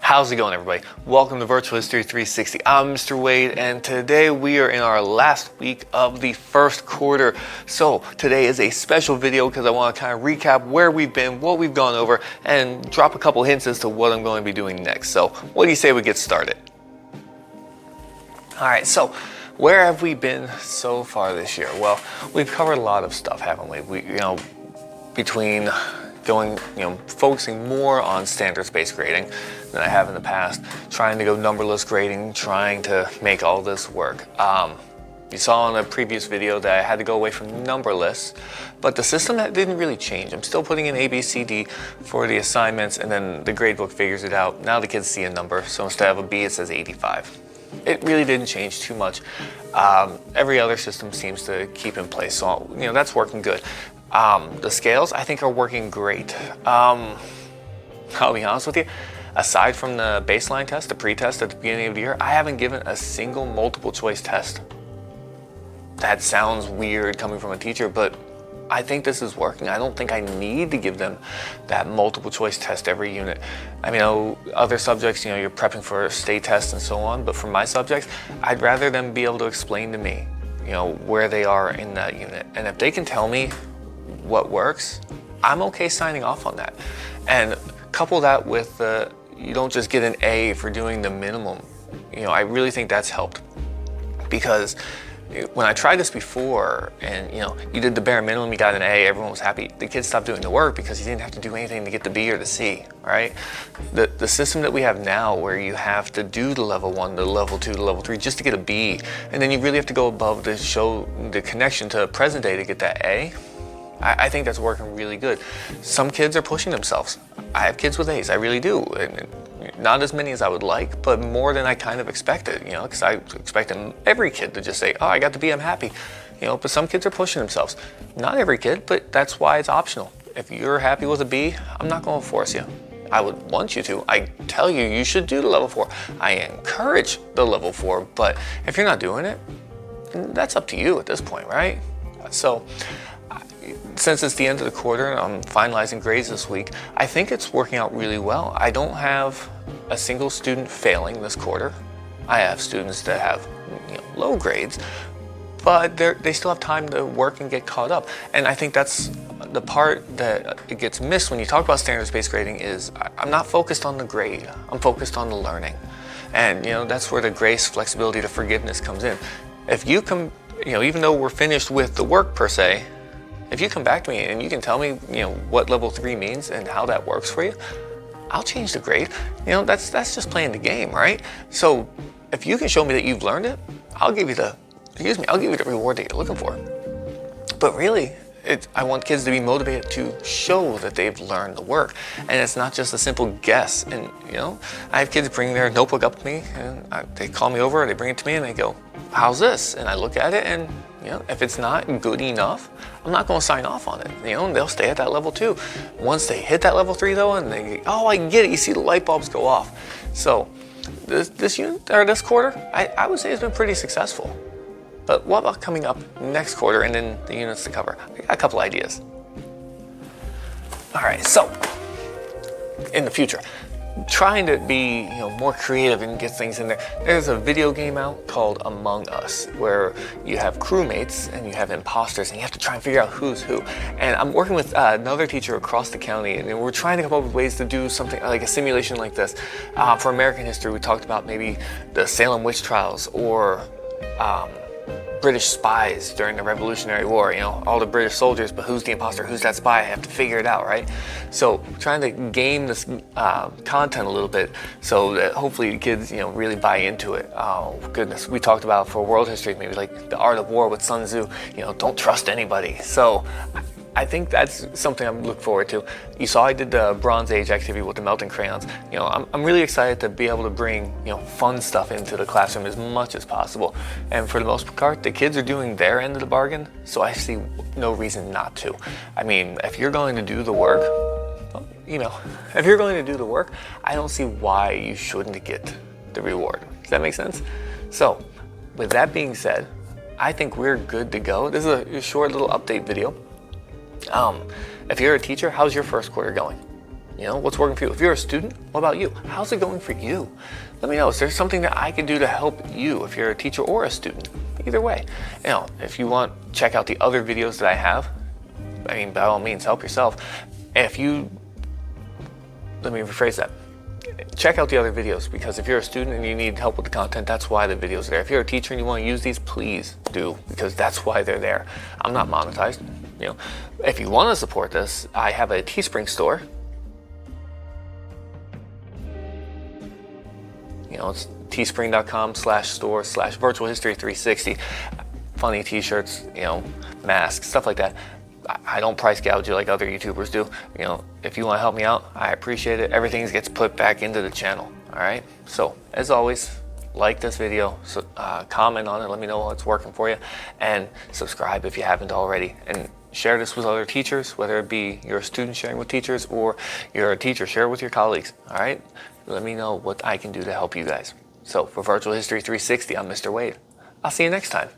How's it going, everybody? Welcome to Virtual History 360. I'm Mr. Wade, and today we are in our last week of the first quarter. So today is a special video because I want to kind of recap where we've been, what we've gone over, and drop a couple hints as to what I'm going to be doing next. So what do you say we get started? All right, so where have we been so far this year? Well, we've covered a lot of stuff, haven't we? Between focusing more on standards-based grading than I have in the past, trying to go numberless grading, trying to make all this work. You saw in a previous video that I had to go away from numberless, but the system that didn't really change. I'm still putting in A, B, C, D for the assignments, and then the gradebook figures it out. Now the kids see a number, so instead of a B, it says 85. It really didn't change too much. Every other system seems to keep in place, so that's working good. The scales, I think, are working great. I'll be honest with you, aside from the baseline test, the pre-test at the beginning of the year, I haven't given a single multiple choice test. That sounds weird coming from a teacher, but I think this is working. I don't think I need to give them that multiple choice test every unit. I mean, other subjects, you're prepping for state tests and so on, but for my subjects, I'd rather them be able to explain to me, where they are in that unit. And if they can tell me what works, I'm okay signing off on that. And couple that with you don't just get an A for doing the minimum. I really think that's helped, because when I tried this before and you did the bare minimum, you got an A, everyone was happy. The kids stopped doing the work because you didn't have to do anything to get the B or the C, right? The system that we have now, where you have to do the level 1, the level 2, the level 3 just to get a B, and then you really have to go above to show the connection to present day to get that A, I think that's working really good. Some kids are pushing themselves. I have kids with A's, I really do. And not as many as I would like, but more than I kind of expected, because I expected every kid to just say, oh, I got the B, I'm happy. But some kids are pushing themselves. Not every kid, but that's why it's optional. If you're happy with a B, I'm not going to force you. I would want you to. I tell you, you should do the level 4. I encourage the level 4, but if you're not doing it, that's up to you at this point, right? So, since it's the end of the quarter and I'm finalizing grades this week, I think it's working out really well. I don't have a single student failing this quarter. I have students that have low grades, but they still have time to work and get caught up. And I think that's the part that it gets missed when you talk about standards-based grading. Is I'm not focused on the grade, I'm focused on the learning. And that's where the grace, flexibility, the forgiveness comes in. If you come, even though we're finished with the work per se, if you come back to me and you can tell me, what level 3 means and how that works for you, I'll change the grade. That's just playing the game, right? So if you can show me that you've learned it, I'll give you the reward that you're looking for. But really, I want kids to be motivated to show that they've learned the work. And it's not just a simple guess. And, I have kids bring their notebook up to me and they call me over, they bring it to me and they go, how's this? And I look at it and, if it's not good enough, I'm not going to sign off on it. And they'll stay at that level 2. Once they hit that level 3 though, and they, oh, I get it. You see the light bulbs go off. So this unit or this quarter, I would say it's been pretty successful. But what about coming up next quarter and then the units to cover? I got a couple ideas. All right, so in the future, trying to be more creative and get things in there. There's a video game out called Among Us, where you have crewmates and you have imposters and you have to try and figure out who's who. And I'm working with another teacher across the county, and we're trying to come up with ways to do something like a simulation like this. For American history, we talked about maybe the Salem witch trials, or British spies during the Revolutionary War, all the British soldiers, but who's the imposter, who's that spy? I have to figure it out, right? So trying to game this content a little bit so that hopefully the kids, really buy into it. Oh, goodness. We talked about for world history, maybe like the art of war with Sun Tzu, don't trust anybody. So I think that's something I'm looking forward to. You saw I did the Bronze Age activity with the melting crayons. I'm really excited to be able to bring, fun stuff into the classroom as much as possible. And for the most part, the kids are doing their end of the bargain, so I see no reason not to. I mean, if you're going to do the work, I don't see why you shouldn't get the reward. Does that make sense? So, with that being said, I think we're good to go. This is a short little update video. If you're a teacher, how's your first quarter going? You know, what's working for you? If you're a student, what about you? How's it going for you? Let me know. Is there something that I can do to help you if you're a teacher or a student? Either way. You know, if you want, check out the other videos that I have. I mean, by all means, help yourself. Let me rephrase that. Check out the other videos, because if you're a student and you need help with the content, that's why the videos are there. If you're a teacher and you want to use these, please do, because that's why they're there. I'm not monetized. You know, if you want to support this, I have a Teespring store. You know, it's teespring.com/store/virtualhistory360. Funny t-shirts, you know, masks, stuff like that. I don't price gouge you like other YouTubers do. You know, if you want to help me out, I appreciate it. Everything gets put back into the channel. All right. So as always, like this video, comment on it, let me know what's working for you, and subscribe if you haven't already. And share this with other teachers, whether it be you're a student sharing with teachers or you're a teacher, share it with your colleagues. All right. Let me know what I can do to help you guys. So for Virtual History 360, I'm Mr. Wade. I'll see you next time.